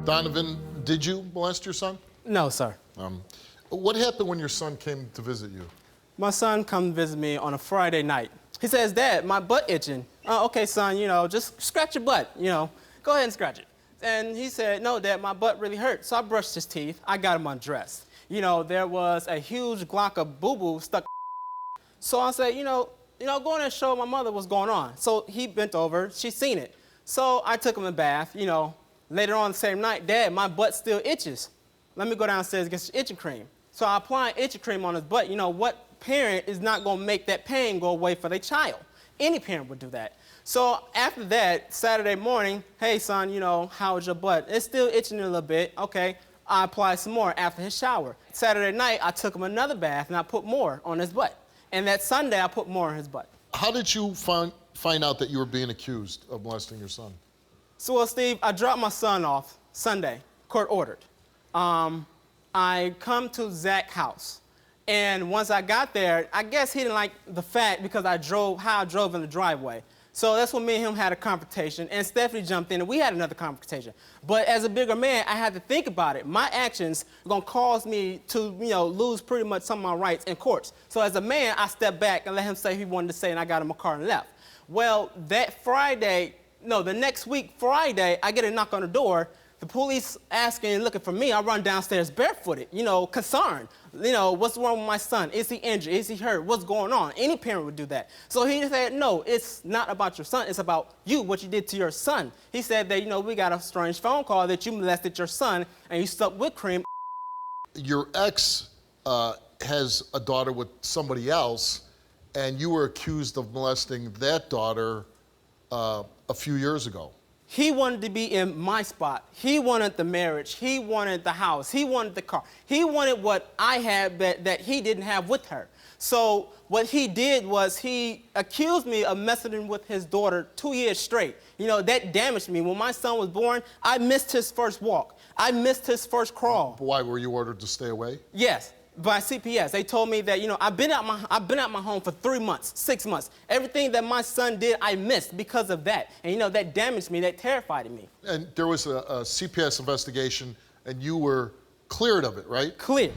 Donovan, did you molest your son? No, sir. What happened when your son came to visit you? My son come visit me on a Friday night. He says, Dad, my butt itching. Oh, okay, son, just scratch your butt, go ahead and scratch it. And he said, no, Dad, my butt really hurts. So I brushed his teeth. I got him undressed. There was a huge glock of boo-boo stuck. So I said, go in and show my mother what's going on. So he bent over. She seen it. So I took him in the bath. Later on the same night, Dad, my butt still itches. Let me go downstairs and get some itching cream. So I applied itching cream on his butt. What parent is not going to make that pain go away for their child? Any parent would do that. So after that, Saturday morning, hey, son, how's your butt? It's still itching a little bit. Okay, I applied some more after his shower. Saturday night, I took him another bath, and I put more on his butt. And that Sunday, I put more on his butt. How did you find out that you were being accused of molesting your son? So, well, Steve, I dropped my son off Sunday, court ordered. I come to Zach's house. And once I got there, I guess he didn't like the fact because I drove in the driveway. So that's when me and him had a confrontation, and Stephanie jumped in, and we had another confrontation. But as a bigger man, I had to think about it. My actions are gonna cause me to, lose pretty much some of my rights in courts. So as a man, I stepped back and let him say what he wanted to say, and I got him a car and left. Well, the next week, Friday, I get a knock on the door. The police asking and looking for me. I run downstairs barefooted, concerned. What's wrong with my son? Is he injured? Is he hurt? What's going on? Any parent would do that. So he said, no, it's not about your son. It's about you, what you did to your son. He said that, we got a strange phone call that you molested your son and you stuck whipped cream. Your ex has a daughter with somebody else, and you were accused of molesting that daughter a few years ago. He wanted to be in my spot. He wanted the marriage. He wanted the house. He wanted the car. He wanted what I had that he didn't have with her. So what he did was he accused me of messing with his daughter 2 years straight. That damaged me. When my son was born, I missed his first walk. I missed his first crawl. Why were you ordered to stay away? Yes. By CPS, they told me that I've been out my home for 3 months, 6 months. Everything that my son did, I missed because of that, and that damaged me, that terrified me. And there was a CPS investigation, and you were cleared of it, right? Clear.